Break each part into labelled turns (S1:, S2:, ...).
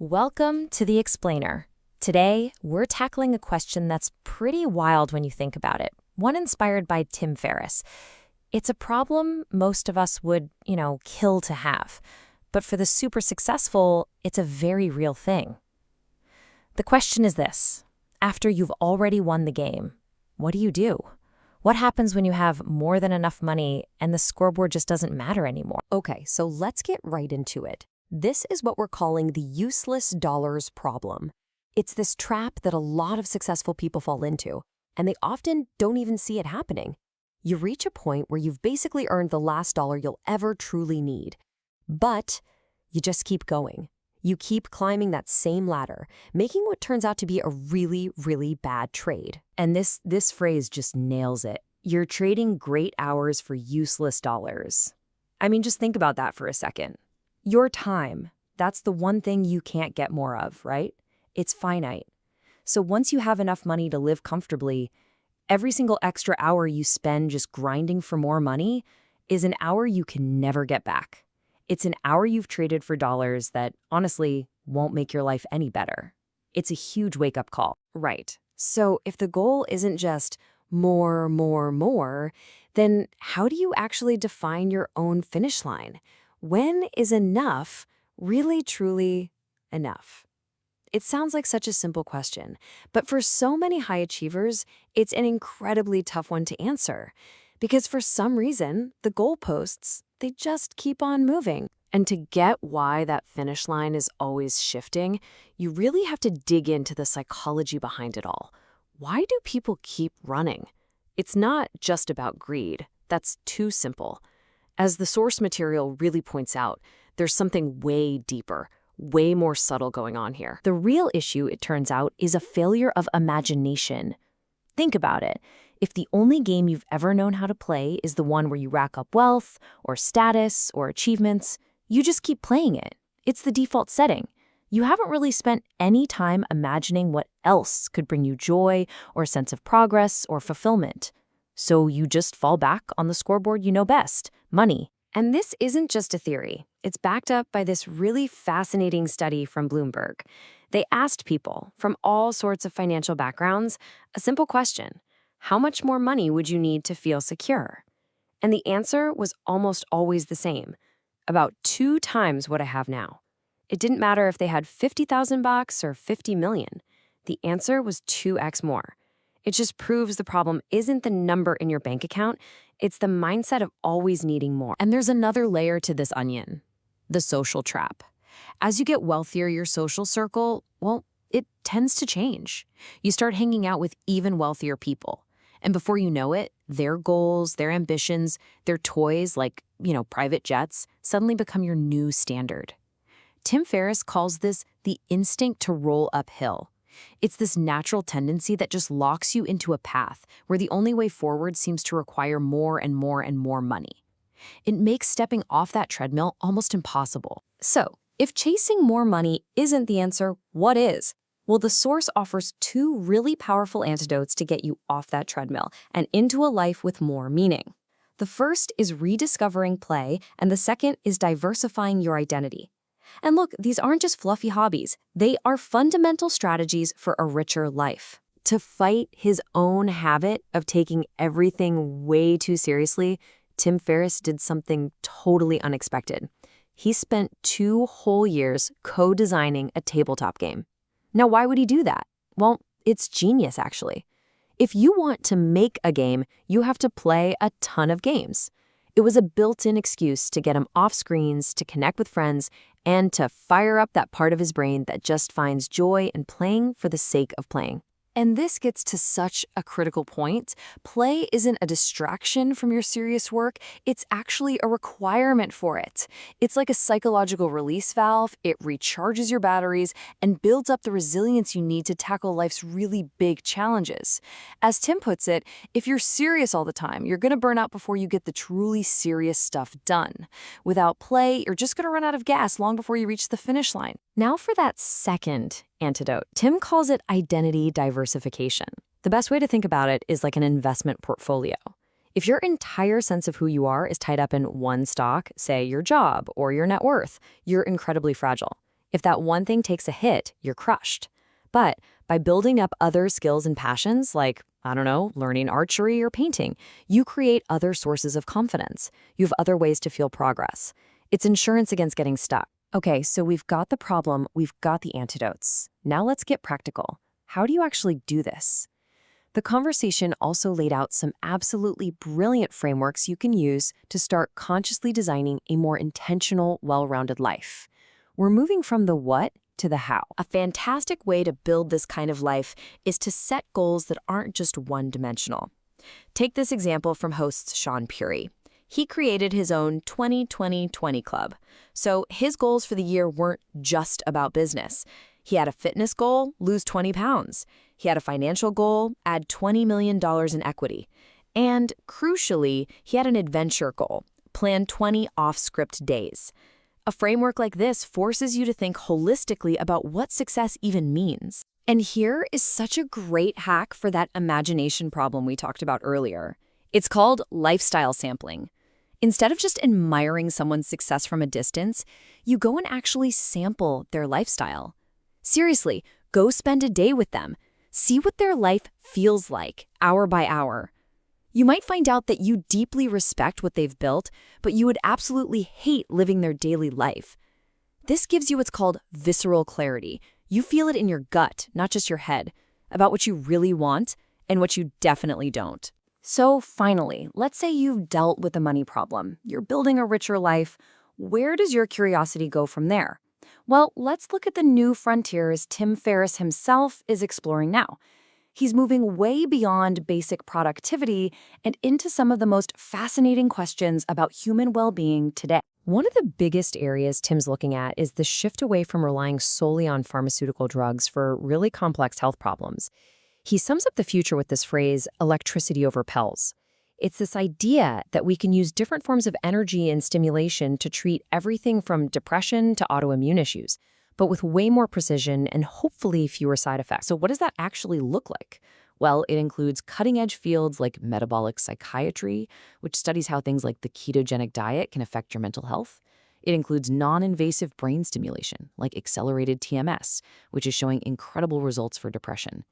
S1: Welcome to The Explainer. Today, we're tackling a question that's pretty wild when you think about it, one inspired by Tim Ferriss. It's a problem most of us would, kill to have. But for the super successful, it's a very real thing. The question is this. After you've already won the game, what do? What happens when you have more than enough money and the scoreboard just doesn't matter anymore?
S2: Okay, so let's get right into it. This is what we're calling the useless dollars problem. It's this trap that a lot of successful people fall into, and they often don't even see it happening. You reach a point where you've basically earned the last dollar you'll ever truly need. But you just keep going. You keep climbing that same ladder, making what turns out to be a really, really bad trade.
S1: And this phrase just nails it. You're trading great hours for useless dollars. I mean, just think about that for a second. Your time, that's the one thing you can't get more of, right? It's finite. So once you have enough money to live comfortably, every single extra hour you spend just grinding for more money is an hour you can never get back. It's an hour you've traded for dollars that, honestly, won't make your life any better. It's a huge wake-up call.
S2: Right. So if the goal isn't just more, then how do you actually define your own finish line? When is enough really, truly enough? It sounds like such a simple question, but for so many high achievers, it's an incredibly tough one to answer. Because for some reason, the goalposts, they just keep on moving. And to get why that finish line is always shifting, you really have to dig into the psychology behind it all. Why do people keep running? It's not just about greed. That's too simple. As the source material really points out, there's something way deeper, way more subtle going on here.
S1: The real issue, it turns out, is a failure of imagination. Think about it. If the only game you've ever known how to play is the one where you rack up wealth, or status, or achievements, you just keep playing it. It's the default setting. You haven't really spent any time imagining what else could bring you joy, or a sense of progress, or fulfillment. So you just fall back on the scoreboard you know best, money.
S2: And this isn't just a theory. It's backed up by this really fascinating study from Bloomberg. They asked people from all sorts of financial backgrounds a simple question. How much more money would you need to feel secure? And the answer was almost always the same. About 2 times what I have now. It didn't matter if they had $50,000 or $50 million. The answer was 2x more. It just proves the problem isn't the number in your bank account, it's the mindset of always needing more.
S1: And there's another layer to this onion, the social trap. As you get wealthier, your social circle, it tends to change. You start hanging out with even wealthier people. And before you know it, their goals, their ambitions, their toys like, private jets, suddenly become your new standard. Tim Ferriss calls this the instinct to roll uphill. It's this natural tendency that just locks you into a path where the only way forward seems to require more and more and more money. It makes stepping off that treadmill almost impossible.
S2: So, if chasing more money isn't the answer, what is? Well, the source offers 2 really powerful antidotes to get you off that treadmill and into a life with more meaning. The first is rediscovering play, and the second is diversifying your identity. And look, these aren't just fluffy hobbies. They are fundamental strategies for a richer life.
S1: To fight his own habit of taking everything way too seriously, Tim Ferriss did something totally unexpected. He spent 2 whole years co-designing a tabletop game. Now, why would he do that? Well, it's genius, actually. If you want to make a game, you have to play a ton of games. It was a built-in excuse to get him off screens, to connect with friends, and to fire up that part of his brain that just finds joy in playing for the sake of playing.
S2: And this gets to such a critical point. Play isn't a distraction from your serious work. It's actually a requirement for it. It's like a psychological release valve. It recharges your batteries and builds up the resilience you need to tackle life's really big challenges. As Tim puts it, if you're serious all the time, you're going to burn out before you get the truly serious stuff done. Without play, you're just going to run out of gas long before you reach the finish line. Now for that second antidote. Tim calls it identity diversification. The best way to think about it is like an investment portfolio. If your entire sense of who you are is tied up in one stock, say your job or your net worth, you're incredibly fragile. If that one thing takes a hit, you're crushed. But by building up other skills and passions, like, I don't know, learning archery or painting, you create other sources of confidence. You have other ways to feel progress. It's insurance against getting stuck. Okay, so we've got the problem, we've got the antidotes. Now let's get practical. How do you actually do this? The conversation also laid out some absolutely brilliant frameworks you can use to start consciously designing a more intentional, well-rounded life. We're moving from the what to the how. A fantastic way to build this kind of life is to set goals that aren't just one-dimensional. Take this example from host Sean Puri. He created his own 20-20-20 club. So his goals for the year weren't just about business. He had a fitness goal, lose 20 pounds. He had a financial goal, add $20 million in equity. And crucially, he had an adventure goal, plan 20 off-script days. A framework like this forces you to think holistically about what success even means. And here is such a great hack for that imagination problem we talked about earlier. It's called lifestyle sampling. Instead of just admiring someone's success from a distance, you go and actually sample their lifestyle. Seriously, go spend a day with them. See what their life feels like, hour by hour. You might find out that you deeply respect what they've built, but you would absolutely hate living their daily life. This gives you what's called visceral clarity. You feel it in your gut, not just your head, about what you really want and what you definitely don't. So finally, let's say you've dealt with a money problem. You're building a richer life. Where does your curiosity go from there? Well, let's look at the new frontiers Tim Ferriss himself is exploring now. He's moving way beyond basic productivity and into some of the most fascinating questions about human well-being today. One of the biggest areas Tim's looking at is the shift away from relying solely on pharmaceutical drugs for really complex health problems. He sums up the future with this phrase, electricity over pills. It's this idea that we can use different forms of energy and stimulation to treat everything from depression to autoimmune issues, but with way more precision and hopefully fewer side effects. So what does that actually look like? Well, it includes cutting-edge fields like metabolic psychiatry, which studies how things like the ketogenic diet can affect your mental health. It includes non-invasive brain stimulation, like accelerated TMS, which is showing incredible results for depression.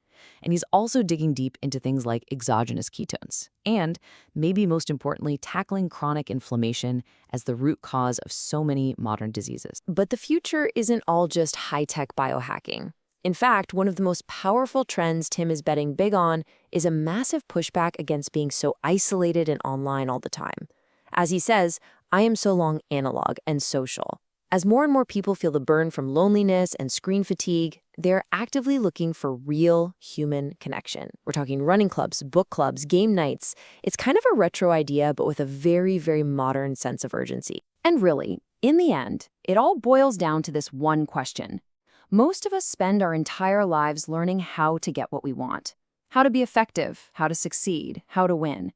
S2: And he's also digging deep into things like exogenous ketones, and, maybe most importantly, tackling chronic inflammation as the root cause of so many modern diseases. But the future isn't all just high-tech biohacking. In fact, one of the most powerful trends Tim is betting big on is a massive pushback against being so isolated and online all the time. As he says, I am so long analog and social. As more and more people feel the burn from loneliness and screen fatigue, they're actively looking for real human connection. We're talking running clubs, book clubs, game nights. It's kind of a retro idea, but with a very, very modern sense of urgency. And really, in the end, it all boils down to this one question. Most of us spend our entire lives learning how to get what we want, how to be effective, how to succeed, how to win.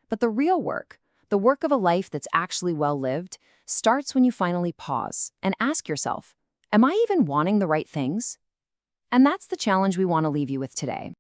S2: But the real work, the work of a life that's actually well-lived, starts when you finally pause and ask yourself, am I even wanting the right things? And that's the challenge we want to leave you with today.